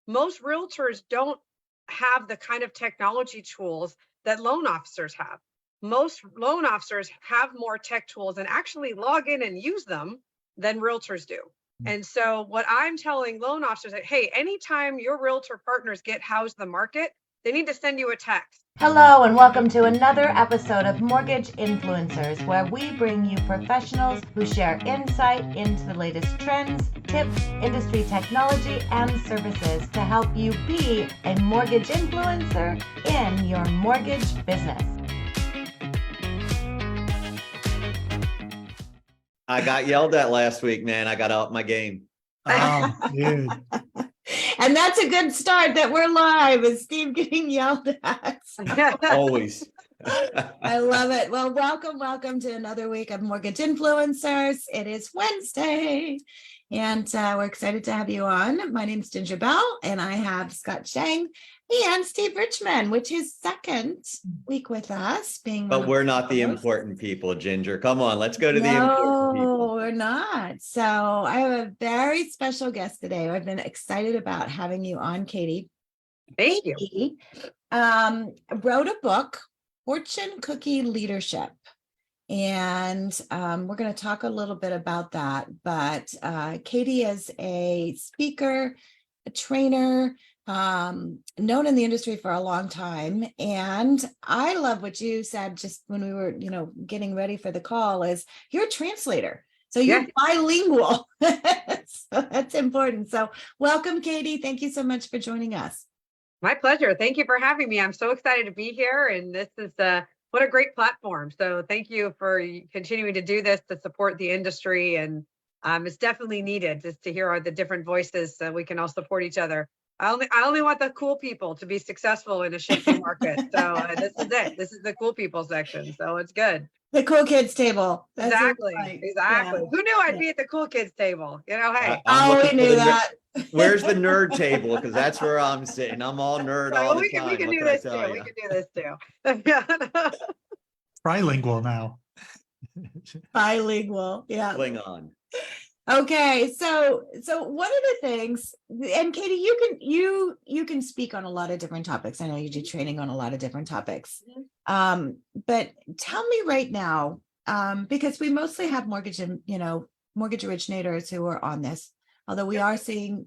most realtors don't have the kind of technology tools that loan officers have. Most loan officers have more tech tools and actually log in and use them than realtors do. And so what I'm telling loan officers that, hey, anytime your realtor partners get How's the Market, they need to send you a text. Hello and welcome to another episode of Mortgage Influencers, where we bring you professionals who share insight into the latest trends, tips, industry technology, and services to help you be a mortgage influencer in your mortgage business. I got yelled at last week, man. I got to up my game. Oh, dude. And that's a good start that we're live, is Steve getting yelled at. Always. I love it. Well, welcome to another week of Mortgage Influencers. It is Wednesday, and we're excited to have you on. My name is Ginger Bell, and I have Scott Schang and Steve Richmond, which is second week with us. But we're not the important people, Ginger. Come on, let's go to the important people. No, we're not. So I have a very special guest today. I've been excited about having you on, Katie. Thank you. Katie wrote a book, Fortune Cookie Leadership. And we're going to talk a little bit about that. But Katie is a speaker, a trainer, known in the industry for a long time. And I love what you said just when we were, getting ready for the call, is you're a translator. So you're bilingual. So that's important. So welcome, Katie. Thank you so much for joining us. My pleasure. Thank you for having me. I'm so excited to be here. And this is what a great platform. So thank you for continuing to do this to support the industry. And it's definitely needed just to hear all the different voices so we can all support each other. I only want the cool people to be successful in a shifting market. So this is it. This is the cool people section. So it's good. The cool kids table. That's exactly. Right. Exactly. Yeah. Who knew I'd be at the cool kids table? Hey. We knew that. Where's the nerd table? Because that's where I'm sitting. I'm all nerd all the time. We can do this too. We can do this too. Trilingual now. Bilingual. Yeah. Klingon. Okay, so one of the things, and Katie, you can speak on a lot of different topics. I know you do training on a lot of different topics. But tell me right now, because we mostly have mortgage originators who are on this, although we are seeing,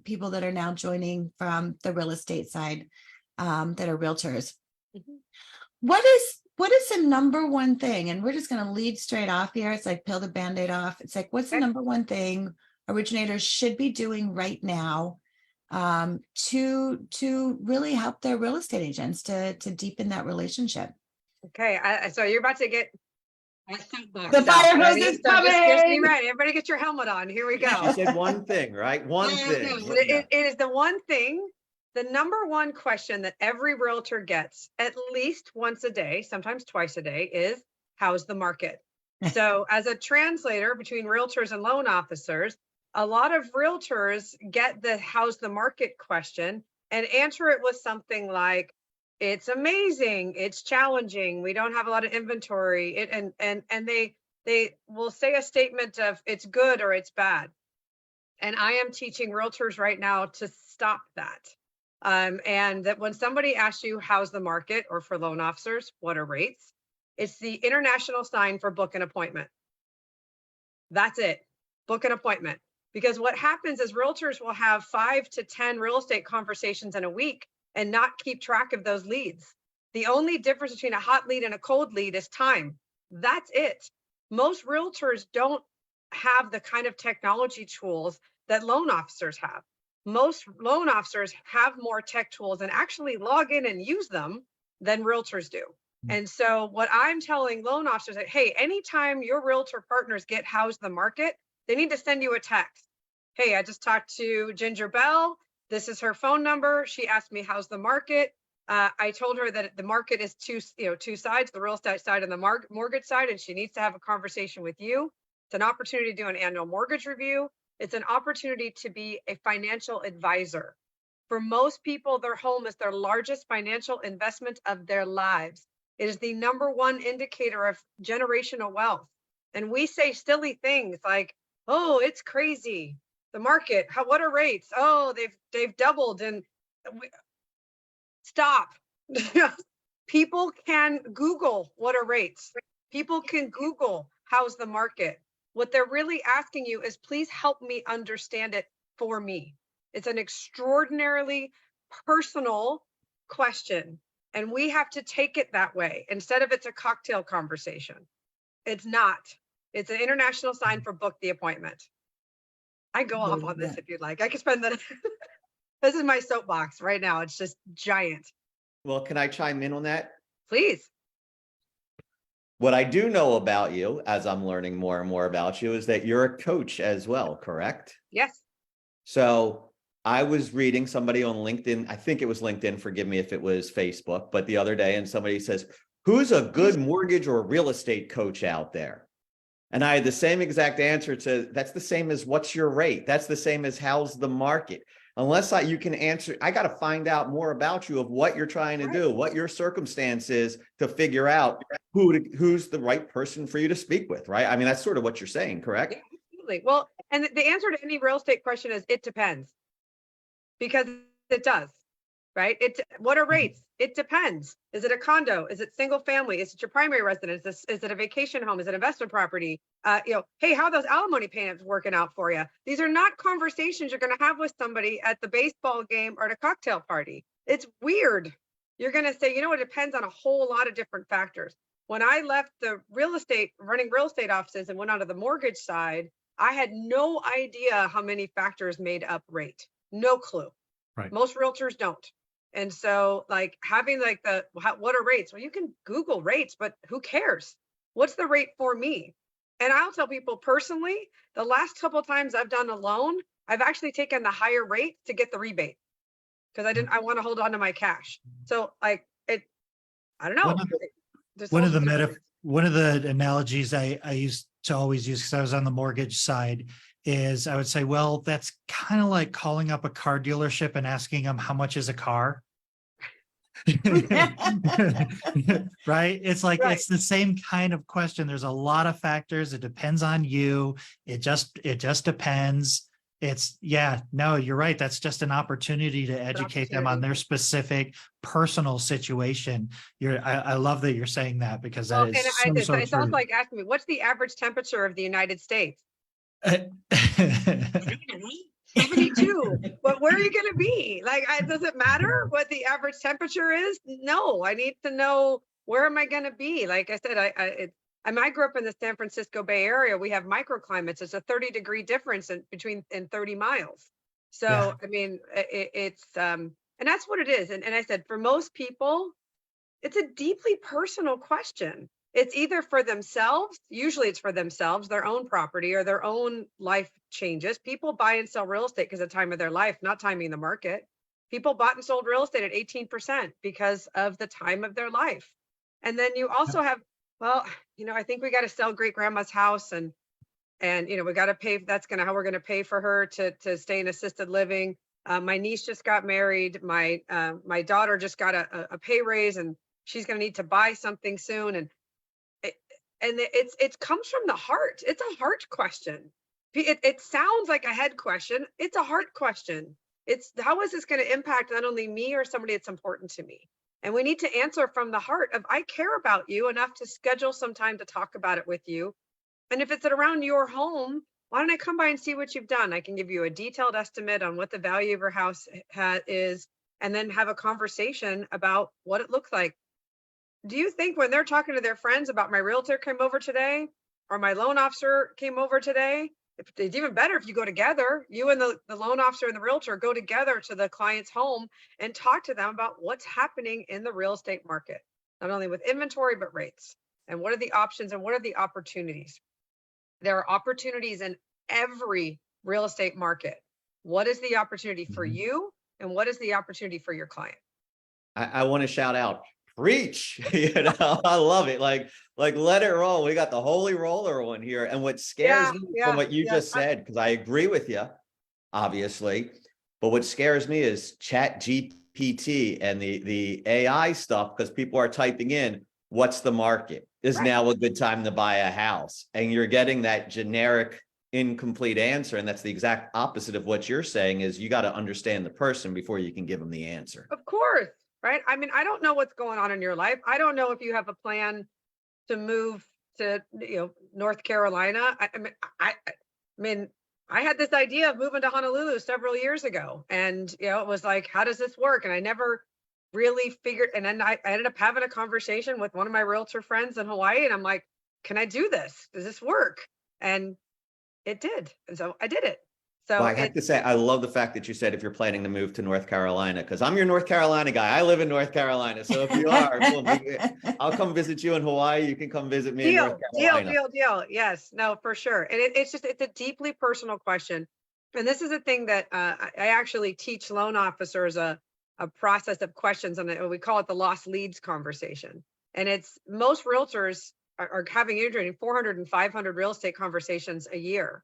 people that are now joining from the real estate side, that are realtors. What is the number one thing? And we're just going to lead straight off here. It's like peel the Band-Aid off. It's like, what's the number one thing originators should be doing right now to really help their real estate agents to deepen that relationship? Okay, so you're about to get the fire hose is coming. Just be ready. Everybody get your helmet on. Here we go. She said one thing, right? One thing. It is the one thing. The number one question that every realtor gets at least once a day, sometimes twice a day, is how's the market? So as a translator between realtors and loan officers, a lot of realtors get the how's the market question and answer it with something like, it's amazing, it's challenging, we don't have a lot of inventory, and they will say a statement of it's good or it's bad. And I am teaching realtors right now to stop that. And that when somebody asks you how's the market, or for loan officers, what are rates, it's the international sign for book an appointment. That's it. Book an appointment. Because what happens is realtors will have 5 to 10 real estate conversations in a week and not keep track of those leads. The only difference between a hot lead and a cold lead is time. That's it. Most realtors don't have the kind of technology tools that loan officers have. Most loan officers have more tech tools and actually log in and use them than realtors do. And so what I'm telling loan officers that, hey, anytime your realtor partners get how's the market, they need to send you a text. Hey, I just talked to Ginger Bell. This is her phone number. She asked me how's the market. I told her that the market is two sides, the real estate side and the mortgage side, and she needs to have a conversation with you. It's an opportunity to do an annual mortgage review. It's an opportunity to be a financial advisor. For most people, their home is their largest financial investment of their lives. It is the number one indicator of generational wealth. And we say silly things like, oh, it's crazy. the market, what are rates? Oh, they've doubled. And stop. People can Google what are rates. People can Google how's the market. What they're really asking you is, please help me understand it for me. It's an extraordinarily personal question, and we have to take it that way instead of it's a cocktail conversation. It's not. It's an international sign for book the appointment. I go off on this if you'd like. I could spend the this is my soapbox right now. It's just giant. Well, can I chime in on that? Please. What I do know about you, as I'm learning more and more about you, is that you're a coach as well, correct? Yes. So I was reading somebody on LinkedIn. I think it was LinkedIn. Forgive me if it was Facebook, but the other day, and somebody says, who's a good mortgage or real estate coach out there? And I had the same exact answer. It says, that's the same as what's your rate? That's the same as how's the market? Unless you can answer, I got to find out more about you of what you're trying to do, what your circumstance is, to figure out who's the right person for you to speak with, right? I mean, that's sort of what you're saying, correct? Yeah, absolutely. Well, and the answer to any real estate question is it depends, because it does, right? What are rates? It depends. Is it a condo? Is it single family? Is it your primary residence? Is it a vacation home? Is it investment property? Hey, how are those alimony payments working out for you? These are not conversations you're going to have with somebody at the baseball game or at a cocktail party. It's weird. You're going to say, it depends on a whole lot of different factors. When I left the running real estate offices and went onto the mortgage side, I had no idea how many factors made up rate. No clue. Right. Most realtors don't. And so having what are rates? Well, you can Google rates, but who cares? What's the rate for me? And I'll tell people personally, the last couple of times I've done a loan, I've actually taken the higher rate to get the rebate, because I want to hold on to my cash. So I don't know. One of the analogies I used to always use, because I was on the mortgage side, is I would say, well, that's kind of like calling up a car dealership and asking them how much is a car. Right? It's like, right. It's the same kind of question. There's a lot of factors. It depends on you. It just depends. No, you're right. That's just an opportunity to educate them on their specific personal situation. I love that you're saying that, because that is so it's also like asking me, what's the average temperature of the United States? 72. But where are you going to be? Does it matter what the average temperature is? No, I need to know, where am I going to be? Like I said, I grew up in the San Francisco Bay Area. We have microclimates. It's a 30-degree difference in 30 miles. So, yeah. I mean, it's and that's what it is. And I said, for most people, it's a deeply personal question. It's either for themselves, usually it's for themselves, their own property or their own life changes. People buy and sell real estate because of the time of their life, not timing the market. People bought and sold real estate at 18% because of the time of their life. And then you also have, well, I think we got to sell great grandma's house and we got to pay, how we're going to pay for her to stay in assisted living. My niece just got married. My daughter just got a pay raise, and she's going to need to buy something soon. And it comes from the heart. It's a heart question. It sounds like a head question. It's a heart question. It's, how is this going to impact not only me or somebody that's important to me? And we need to answer from the heart of, I care about you enough to schedule some time to talk about it with you. And if it's around your home, why don't I come by and see what you've done? I can give you a detailed estimate on what the value of your house is, and then have a conversation about what it looks like. Do you think when they're talking to their friends about, my realtor came over today, or my loan officer came over today, it's even better if you go together, you and the loan officer and the realtor go together to the client's home and talk to them about what's happening in the real estate market, not only with inventory, but rates, and what are the options and what are the opportunities. There are opportunities in every real estate market. What is the opportunity for you, and what is the opportunity for your client? I want to shout out, preach. I love it. Like let it roll. We got the holy roller one here. And what scares me from what you just said, because I agree with you, obviously, but what scares me is Chat GPT and the AI stuff, because people are typing in, what's the market? Is now a good time to buy a house? And you're getting that generic incomplete answer. And that's the exact opposite of what you're saying, is you got to understand the person before you can give them the answer. Of course, right? I mean, I don't know what's going on in your life. I don't know if you have a plan to move to, North Carolina. I mean, I had this idea of moving to Honolulu several years ago, and it was like, how does this work? And I never really figured. And then I ended up having a conversation with one of my realtor friends in Hawaii, and I'm like, can I do this? Does this work? And it did. And so I did it. So Well, I have to say, I love the fact that you said if you're planning to move to North Carolina, because I'm your North Carolina guy. I live in North Carolina. So if you are, I'll come visit you in Hawaii. You can come visit me in North Carolina. Deal. Yes, no, for sure. And it's a deeply personal question. And this is a thing that I actually teach loan officers a process of questions, and we call it the lost leads conversation. And it's most realtors are having 400 and 500 real estate conversations a year,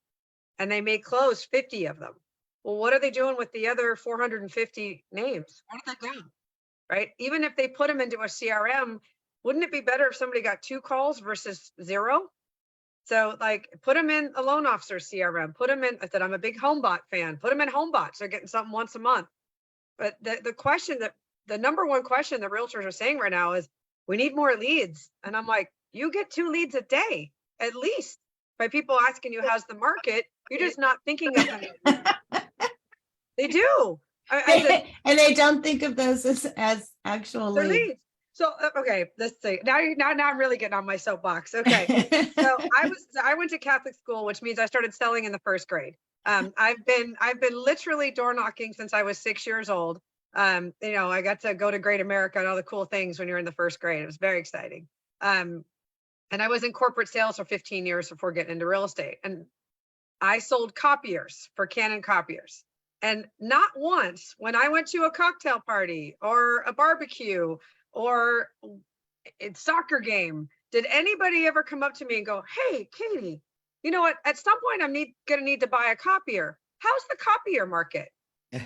and they may close 50 of them. Well, what are they doing with the other 450 names? Where did they go? Right? Even if they put them into a CRM, wouldn't it be better if somebody got 2 calls versus 0? So like, put them in a loan officer CRM, put them in, I said, I'm a big HomeBot fan, put them in HomeBot. So they're getting something once a month. But the number one question the realtors are saying right now is, we need more leads. And I'm like, you get 2 leads a day, at least, by people asking you, how's the market? You're just not thinking of them. They do. And they don't think of those as actual They're leads. leads. So, okay, let's see. Now I'm really getting on my soapbox. Okay. So I went to Catholic school, which means I started selling in the 1st grade. I've been literally door knocking since I was 6 years old. I got to go to Great America and all the cool things when you're in the 1st grade. It was very exciting. And I was in corporate sales for 15 years before getting into real estate. And I sold copiers for Canon copiers. And not once when I went to a cocktail party or a barbecue or a soccer game, did anybody ever come up to me and go, hey, Katie, you know what? At some point, I'm going to need to buy a copier. How's the copier market?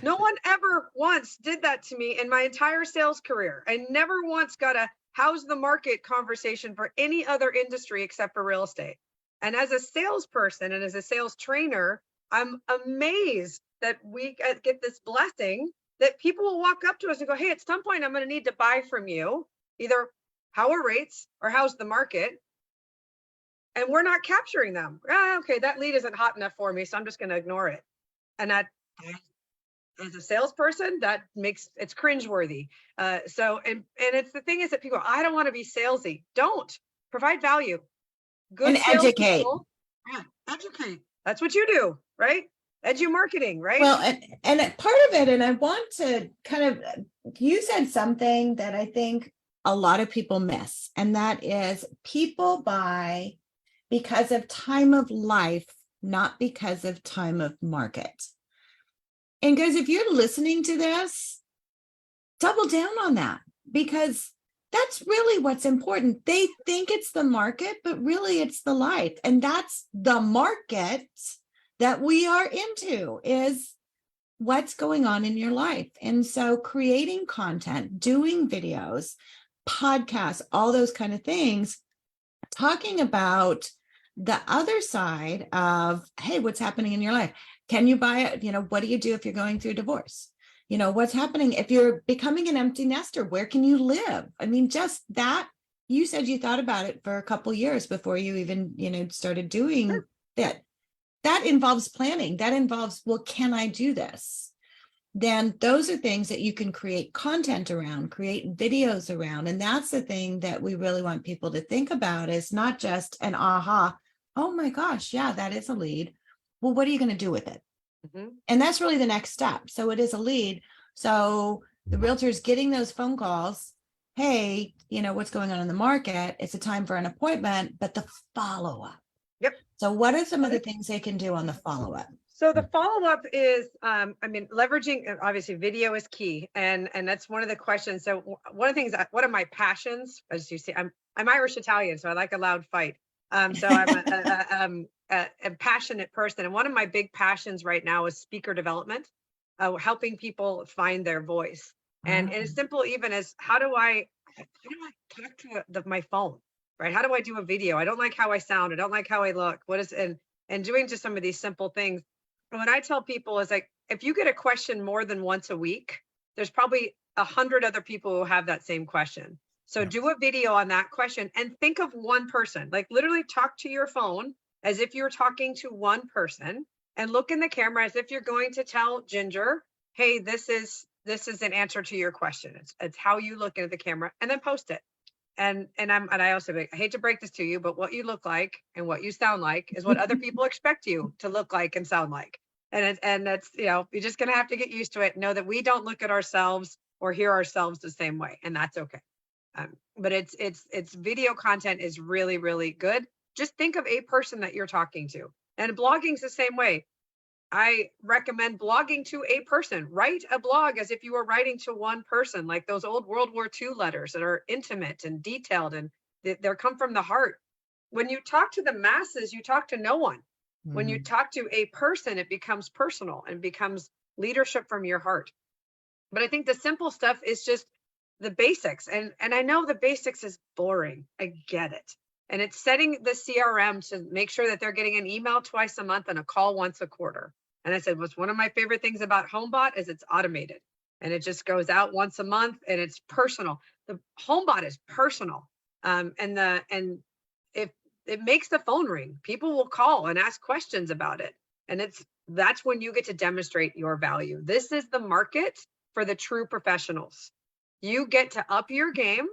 No one ever once did that to me in my entire sales career. I never once got a how's the market conversation for any other industry except for real estate. And as a salesperson and as a sales trainer, I'm amazed that we get this blessing that people will walk up to us and go, hey, at some point, I'm going to need to buy from you, either how are rates or how's the market? And we're not capturing them. Okay, that lead isn't hot enough for me, so I'm just going to ignore it. And that, as a salesperson, it's cringeworthy. And it's the thing is that people, I don't want to be salesy. Don't. Provide value. Good and educate. Educate. That's what you do, right? Edu marketing, right? Well, and part of it, and I want to kind of, you said something that I think a lot of people miss, and that is people buy because of time of life, not because of time of market. And guys, if you're listening to this, double down on that, because that's really what's important. They think it's the market, but really it's the life. And that's the market that we are into, is what's going on in your life. And so creating content, doing videos, podcasts, all those kind of things, talking about the other side of, hey, what's happening in your life? Can you buy it? What do you do if you're going through a divorce? What's happening if you're becoming an empty nester? Where can you live? I mean, just that. You said you thought about it for a couple of years before you even, started doing that. That involves planning. That involves, well, can I do this? Then those are things that you can create content around, create videos around. And that's the thing that we really want people to think about, is not just an aha, oh my gosh, yeah, that is a lead. Well, what are you going to do with it? Mm-hmm. And that's really the next step. So it is a lead. So the realtor's getting those phone calls. Hey, what's going on in the market? It's a time for an appointment, but the follow-up. Yep. So what are some of the things they can do on the follow-up? So the follow-up is, leveraging, obviously video is key. And that's one of the questions. So one of the things, one of my passions, as you see, I'm Irish Italian, so I like a loud fight. So I'm a passionate person. And one of my big passions right now is speaker development, helping people find their voice. And as simple even as, how do I talk to my phone, right? How do I do a video? I don't like how I sound. I don't like how I look. And and doing just some of these simple things. And when I tell people is like, if you get a question more than once a week, there's probably 100 other people who have that same question. So do a video on that question and think of one person, like literally talk to your phone as if you're talking to one person, and look in the camera as if you're going to tell Ginger, hey, this is an answer to your question. It's how you look into the camera, and then post it. And I also, I hate to break this to you, but what you look like and what you sound like is what other people expect you to look like and sound like. And that's, you're just going to have to get used to it. Know that we don't look at ourselves or hear ourselves the same way, and that's okay. But it's video content is really, really good. Just think of a person that you're talking to, and blogging's the same way. I recommend blogging to a person. Write a blog as if you were writing to one person, like those old World War II letters that are intimate and detailed, and they come from the heart. When you talk to the masses, you talk to no one. When you talk to a person, it becomes personal and becomes leadership from your heart. But I think the simple stuff is just the basics. And I know the basics is boring. I get it. And it's setting the CRM to make sure that they're getting an email twice a month and a call once a quarter. And I said, what's one of my favorite things about HomeBot is it's automated, and it just goes out once a month, and it's personal. The HomeBot is personal. And if it makes the phone ring, people will call and ask questions about it. And that's when you get to demonstrate your value. This is the market for the true professionals. You get to up your game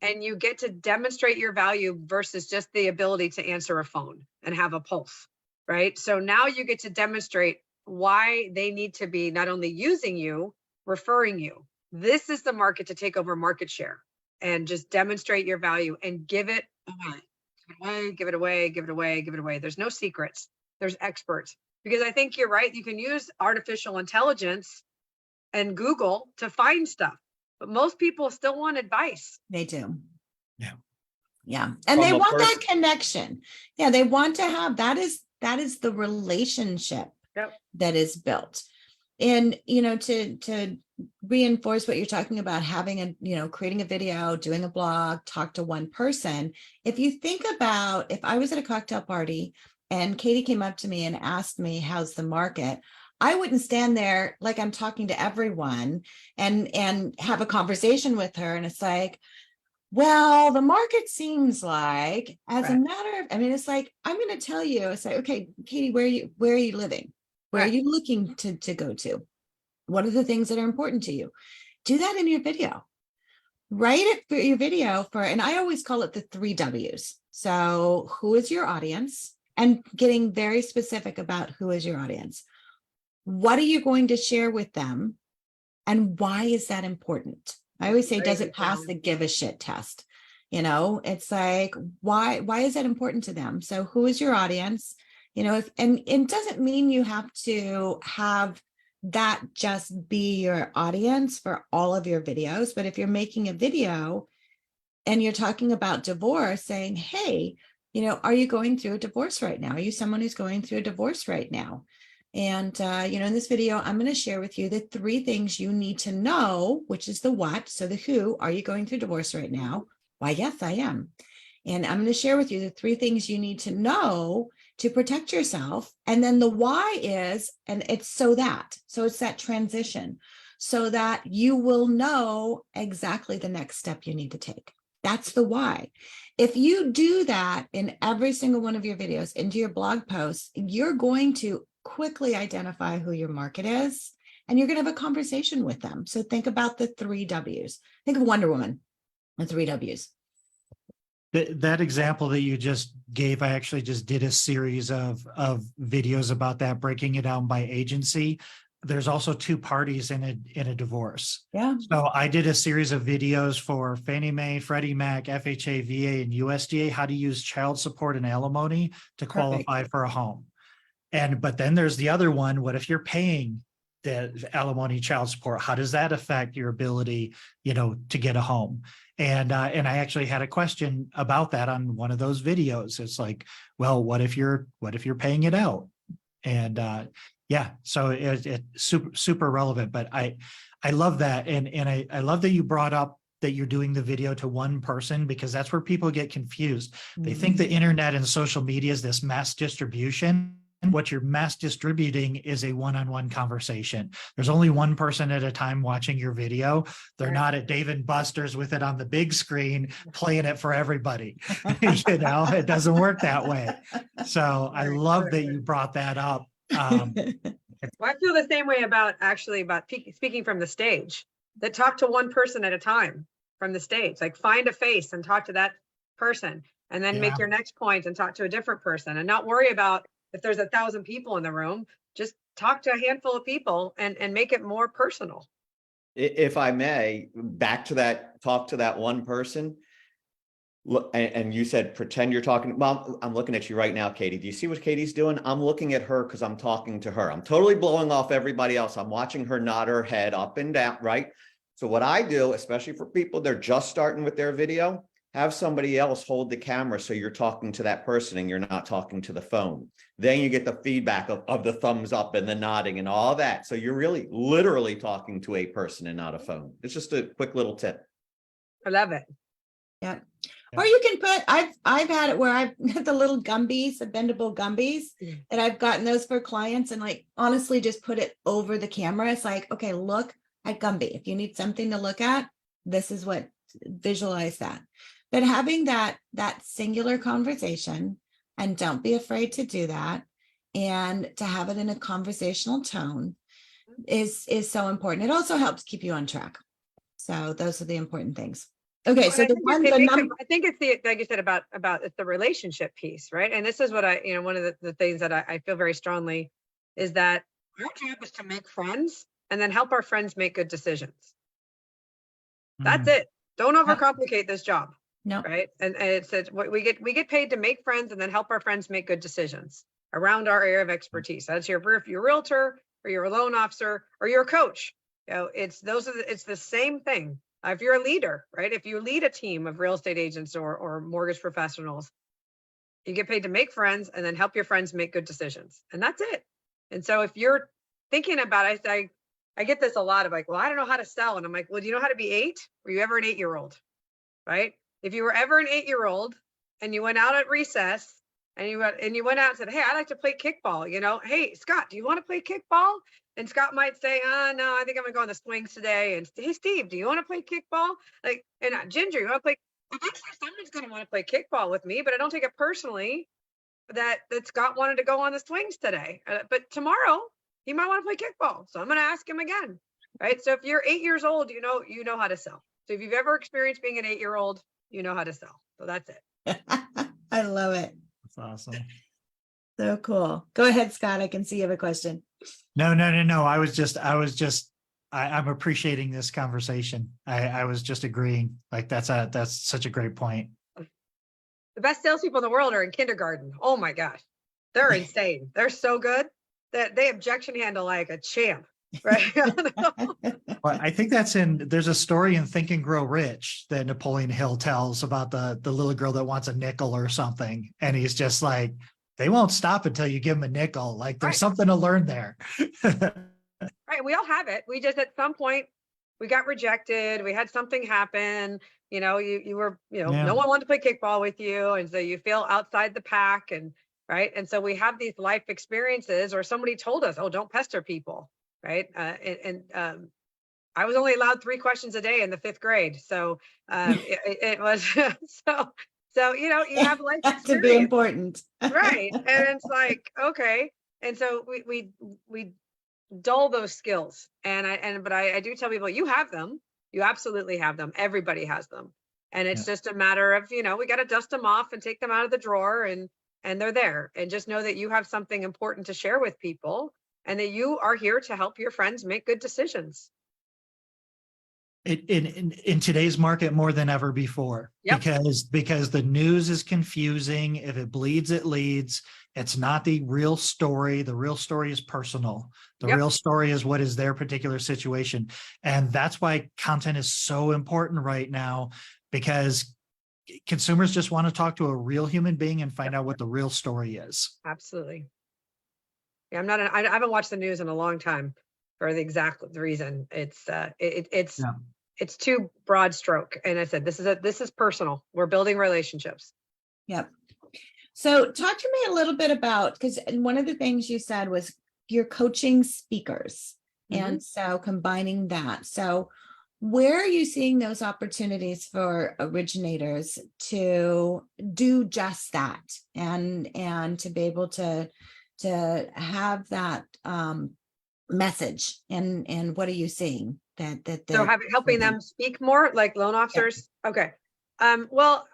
and you get to demonstrate your value versus just the ability to answer a phone and have a pulse, right? So now you get to demonstrate why they need to be not only using you, referring you. This is the market to take over market share and just demonstrate your value and give it away. Give it away, give it away, give it away. There's no secrets. There's experts. Because I think you're right. You can use artificial intelligence and Google to find stuff, but most people still want advice. They do. Yeah. Yeah. And they want that connection. Yeah. They want to have, that is the relationship that is built. And, to reinforce what you're talking about, having creating a video, doing a blog, talk to one person. If you think about, if I was at a cocktail party and Katie came up to me and asked me, how's the market? I wouldn't stand there like I'm talking to everyone and have a conversation with her. And it's like, well, the market seems like, as a matter of, it's like, I'm going to tell you, it's like, okay, Katie, where are you living? Where are you looking to go to? What are the things that are important to you? Do that in your video. Write it for your video and I always call it the 3 W's. So who is your audience? And getting very specific about who is your audience. What are you going to share with them? And why is that important? I always say, does it pass the give a shit test? It's like, why is that important to them? So who is your audience? And it doesn't mean you have to have that just be your audience for all of your videos. But if you're making a video and you're talking about divorce, saying, hey, are you going through a divorce right now? Are you someone who's going through a divorce right now? And, in this video, I'm going to share with you the 3 things you need to know, which is the what. So the who, are you going through divorce right now? Why, yes, I am. And I'm going to share with you the 3 things you need to know to protect yourself. And then the why is, and it's so it's that transition so that you will know exactly the next step you need to take. That's the why. If you do that in every single one of your videos, into your blog posts, you're going to quickly identify who your market is, and you're going to have a conversation with them. So think about the 3 W's. Think of Wonder Woman, the 3 W's. That example that you just gave, I actually just did a series of videos about that, breaking it down by agency. There's also 2 parties in a divorce. Yeah. So I did a series of videos for Fannie Mae, Freddie Mac, FHA, VA, and USDA, how to use child support and alimony to qualify for a home. But then there's the other one. What if you're paying the alimony, child support? How does that affect your ability, to get a home? And I actually had a question about that on one of those videos. It's like, well, what if you're paying it out? And so it's super relevant. But I love that, and I love that you brought up that you're doing the video to one person, because that's where people get confused. They think the internet and social media is this mass distribution. And what you're mass distributing is a one-on-one conversation. There's only one person at a time watching your video. They're not at Dave and Buster's with it on the big screen, playing it for everybody. You know, it doesn't work that way. So I love that you brought that up. Well, I feel the same way about speaking from the stage, that talk to one person at a time from the stage, like find a face and talk to that person, and then make your next point and talk to a different person, and not worry about if there's 1,000 people in the room. Just talk to a handful of people and make it more personal. If I may, back to that, talk to that one person. Look, and you said, pretend you're talking. Well, I'm looking at you right now, Katie. Do you see what Katie's doing? I'm looking at her because I'm talking to her. I'm totally blowing off everybody else. I'm watching her nod her head up and down, right? So what I do, especially for people, they're just starting with their video, have somebody else hold the camera so you're talking to that person and you're not talking to the phone. Then you get the feedback of the thumbs up and the nodding and all that. So you're really literally talking to a person and not a phone. It's just a quick little tip. I love it. Yeah. Or you can put, I've had it where I've got the little Gumbies, the bendable Gumbies, and I've gotten those for clients, and like honestly just put it over the camera. It's like, okay, look at Gumby. If you need something to look at, this is what, visualize that. But having that singular conversation, and don't be afraid to do that, and to have it in a conversational tone is so important. It also helps keep you on track. So those are the important things. Okay, so I think it's the, like you said, about it's the relationship piece, right? And this is what one of the things that I feel very strongly is that our job is to make friends and then help our friends make good decisions. That's it. Don't overcomplicate this job. No. Right. And it's we get paid to make friends and then help our friends make good decisions around our area of expertise. That's if you're a realtor or you're a loan officer or you're a coach. You know, it's the same thing. If you're a leader, right? If you lead a team of real estate agents or mortgage professionals, you get paid to make friends and then help your friends make good decisions. And that's it. And so if you're thinking about it, I get this a lot of like, well, I don't know how to sell. And I'm like, well, do you know how to be 8? Were you ever an 8-year-old? Right? If you were ever an 8-year-old and you went out at recess and you went out and said, hey, I like to play kickball, hey, Scott, do you want to play kickball? And Scott might say, no, I think I'm gonna go on the swings today. And hey, Steve, do you want to play kickball? Like, and Ginger, you want to play? Eventually someone's gonna want to play kickball with me, but I don't take it personally that Scott wanted to go on the swings today. But tomorrow he might want to play kickball. So I'm gonna ask him again. Right. So if you're 8 years old, you know how to sell. So if you've ever experienced being an 8-year-old, you know how to sell. So that's it. I love it. That's awesome. So cool. Go ahead, Scott. I can see you have a question. No. I'm appreciating this conversation. I was just agreeing. Like that's such a great point. The best salespeople in the world are in kindergarten. Oh my gosh. They're insane. They're so good that they objection handle like a champ. Right. Well, I think there's a story in Think and Grow Rich that Napoleon Hill tells about the little girl that wants a nickel or something. And he's just like, they won't stop until you give them a nickel. Like there's something to learn there. Right. We all have it. We just, at some point we got rejected. We had something happen, you were, no one wanted to play kickball with you. And so you feel outside the pack right. And so we have these life experiences, or somebody told us, oh, don't pester people. Right. I was only allowed 3 questions a day in the 5th grade. So it was so you have life experience. To be important. Right. And it's like, okay. And so we dull those skills. But I do tell people, you have them. You absolutely have them. Everybody has them. And it's just a matter of, we got to dust them off and take them out of the drawer and they're there. And just know that you have something important to share with people, and that you are here to help your friends make good decisions. In today's market more than ever before, because the news is confusing. If it bleeds, it leads. It's not the real story. The real story is personal. The real story is what is their particular situation. And that's why content is so important right now, because consumers just want to talk to a real human being and find out what the real story is. Absolutely. Yeah, I haven't watched the news in a long time for the exact reason. It's it's too broad stroke. And I said, this is personal. We're building relationships. Yep. So talk to me a little bit about, because one of the things you said was you're coaching speakers. And so combining that. So where are you seeing those opportunities for originators to do just that and to be able to have that message, and what are you seeing So helping them speak more, like loan officers? Yeah. Okay. Well,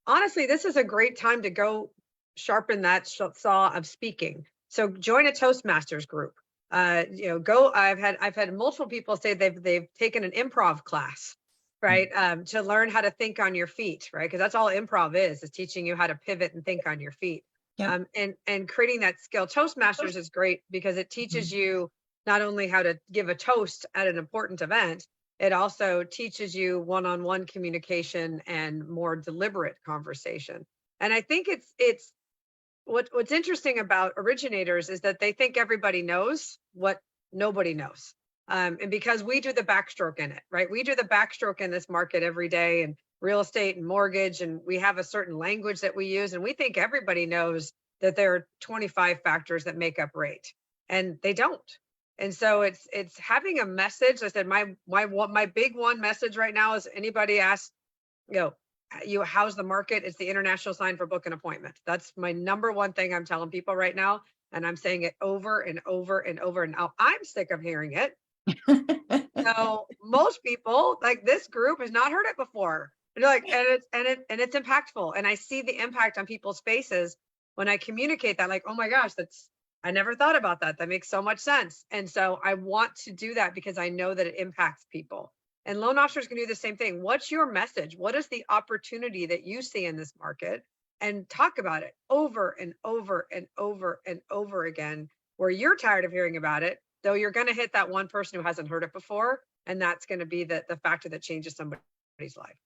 honestly, this is a great time to go sharpen that saw of speaking. So join a Toastmasters group. I've had multiple people say they've taken an improv class, right? To learn how to think on your feet, right? Because that's all improv is teaching you how to pivot and think on your feet. Yep. And creating that skill. Toastmasters is great because it teaches you not only how to give a toast at an important event, it also teaches you one-on-one communication and more deliberate conversation. And I think it's what's interesting about originators is that they think everybody knows what nobody knows. And because we do the backstroke in it, right? We do the backstroke in this market every day, and real estate and mortgage, and we have a certain language that we use, and we think everybody knows that there are 25 factors that make up rate, and they don't. And so it's having a message. I said, my big one message right now is anybody asks, how's the market? It's the international sign for book an appointment. That's my number one thing I'm telling people right now. And I'm saying it over and over and over. And now I'm sick of hearing it. So most people, like this group, has not heard it before. They're like, and it's impactful. And I see the impact on people's faces when I communicate that, like, oh my gosh, I never thought about that. That makes so much sense. And so I want to do that because I know that it impacts people. And loan officers can do the same thing. What's your message? What is the opportunity that you see in this market? And talk about it over and over and over and over again, where you're tired of hearing about it, though you're going to hit that one person who hasn't heard it before. And that's going to be the factor that changes somebody's life.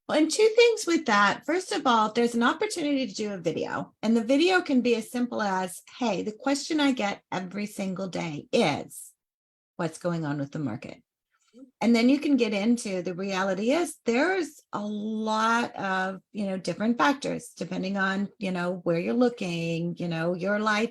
Well, and two things with that. First of all, there's an opportunity to do a video, and the video can be as simple as, hey, the question I get every single day is, what's going on with the market? And then you can get into the reality is there's a lot of, different factors depending on, where you're looking, your life,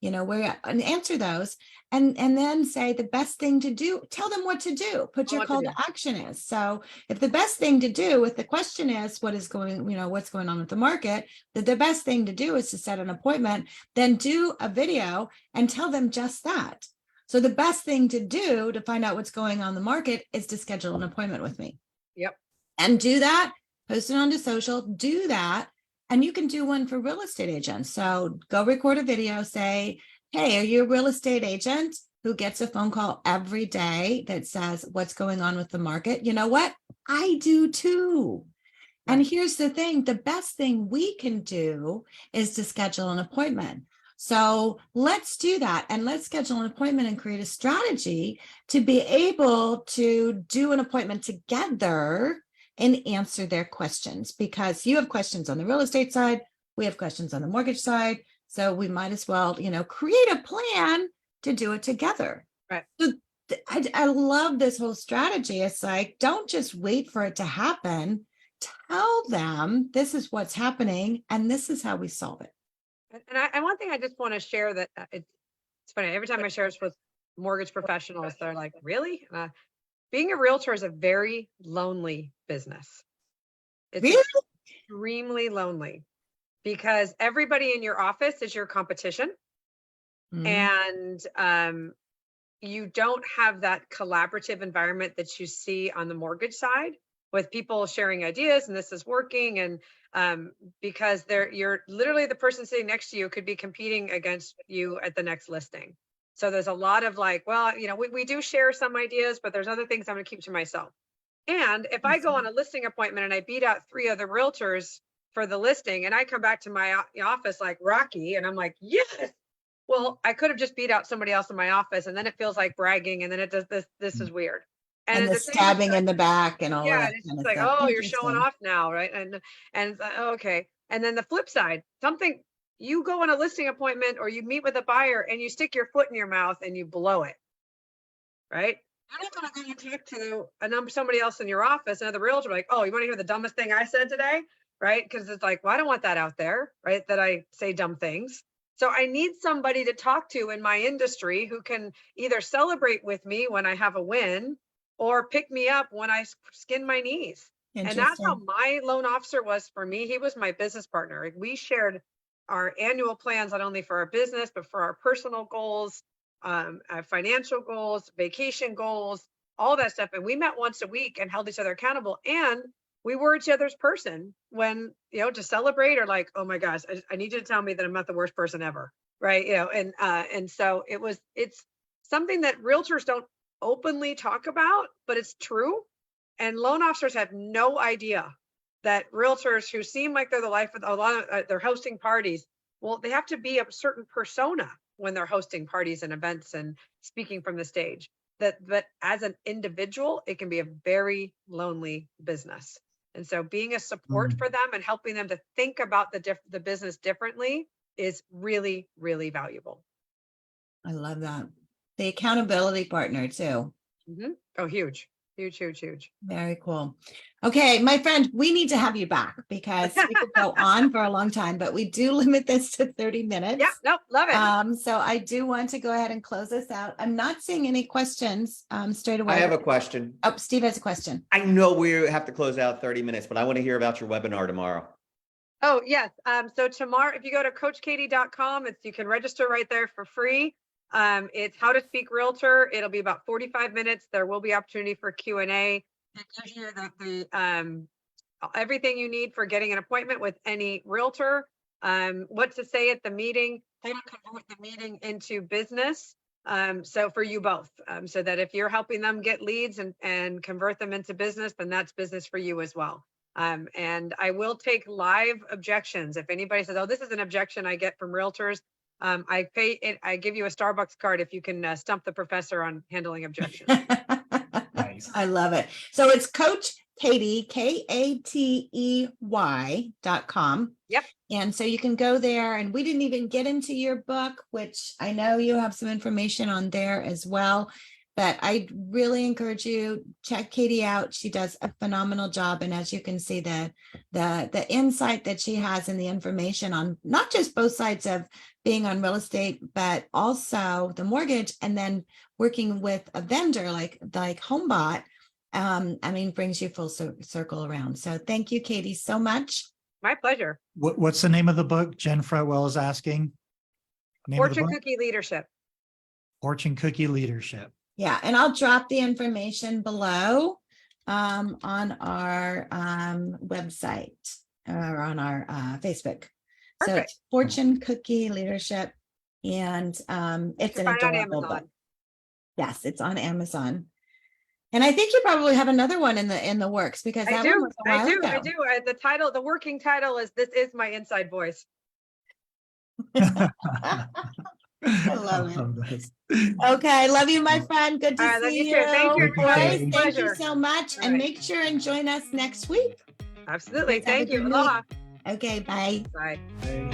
and answer those and then say the best thing to do, tell them what to do, put your call to action is. So if the best thing to do with the question is what's going on with the market, the best thing to do is to set an appointment, then do a video and tell them just that. So the best thing to do to find out what's going on in the market is to schedule an appointment with me. Yep. And do that, post it onto social, do that. And you can do one for real estate agents. So go record a video, say, hey, are you a real estate agent who gets a phone call every day that says what's going on with the market? You know what? I do too. Right. And here's the thing, the best thing we can do is to schedule an appointment. So let's do that, and let's schedule an appointment and create a strategy to be able to do an appointment together and answer their questions, because you have questions on the real estate side, we have questions on the mortgage side. So we might as well, create a plan to do it together. Right. So I love this whole strategy. It's like, don't just wait for it to happen. Tell them this is what's happening and this is how we solve it. And one thing I just want to share that it's funny. Every time I share this with mortgage professionals, they're like, really? Being a realtor is a very lonely business. It's really? Extremely lonely because everybody in your office is your competition. Mm-hmm. And you don't have that collaborative environment that you see on the mortgage side with people sharing ideas and this is working. And because you're literally the person sitting next to you could be competing against you at the next listing. So there's a lot of like, well, we do share some ideas, but there's other things I'm going to keep to myself. And if I go on a listing appointment and I beat out 3 other realtors for the listing and I come back to my office like Rocky and I'm like, yes, well, I could have just beat out somebody else in my office and then it feels like bragging and then it does this is weird. And the stabbing in the back and all that. Yeah, it's just like, oh, you're showing off now, right? And okay. And then the flip side, you go on a listing appointment or you meet with a buyer and you stick your foot in your mouth and you blow it, right? I'm not gonna go and talk to somebody else in your office, another realtor, like, oh, you want to hear the dumbest thing I said today? Right? Because it's like, well, I don't want that out there, right? That I say dumb things. So I need somebody to talk to in my industry who can either celebrate with me when I have a win or pick me up when I skin my knees. And that's how Interesting. my loan officer was for me. He was my business partner. Like, we shared our annual plans, not only for our business, but for our personal goals, our financial goals, vacation goals, all that stuff. And we met once a week and held each other accountable. And we were each other's person when, to celebrate, or like, oh my gosh, I need you to tell me that I'm not the worst person ever. Right. And so it's something that realtors don't openly talk about, but it's true. And loan officers have no idea that realtors who seem like they're the life of a lot of they're hosting parties. Well, they have to be a certain persona when they're hosting parties and events and speaking from the stage. But as an individual, it can be a very lonely business. And so being a support for them and helping them to think about the business differently is really, really valuable. I love that. The accountability partner too. Mm-hmm. Oh, huge. Huge. Very cool. Okay, my friend, we need to have you back because we could go on for a long time, but we do limit this to 30 minutes. Yeah, nope, love it. So I do want to go ahead and close this out. I'm not seeing any questions straight away. I have a question. Oh, Steve has a question. I know we have to close out 30 minutes, but I want to hear about your webinar tomorrow. Oh, yes. So tomorrow, if you go to coachkatie.com, you can register right there for free. It's How to Speak Realtor. It'll be about 45 minutes. There will be opportunity for Q&A. It gives you the everything you need for getting an appointment with any realtor, what to say at the meeting, how to convert the meeting into business. So for you both, so that if you're helping them get leads and convert them into business, then that's business for you as well. And I will take live objections. If anybody says, oh, this is an objection I get from realtors, I give you a Starbucks card if you can stump the professor on handling objections. Nice. I love it. So it's Coach Katie, KATEY.com. Yep. And so you can go there, and we didn't even get into your book, which I know you have some information on there as well. But I really encourage you, check Katie out. She does a phenomenal job. And as you can see, the insight that she has and the information on not just both sides of being on real estate, but also the mortgage, and then working with a vendor like HomeBot, brings you full circle around. So thank you, Katie, so much. My pleasure. What's the name of the book? Jen Fretwell is asking. Fortune Cookie Leadership. Fortune Cookie Leadership. Yeah, and I'll drop the information below on our website or on our Facebook. Perfect. So it's Fortune Cookie Leadership, and it's an adorable book. Yes, it's on Amazon. And I think you probably have another one in the works, because I that do. one was a while ago. I do. The title, the working title is "This Is My Inside Voice." I love it. Okay, love you, my friend. Good to see you. Thank you, Boys, everyone. thank you so much. And make sure and join us next week. Absolutely. Have a Thank you. good Aloha. week. Okay, bye. Bye. Hey.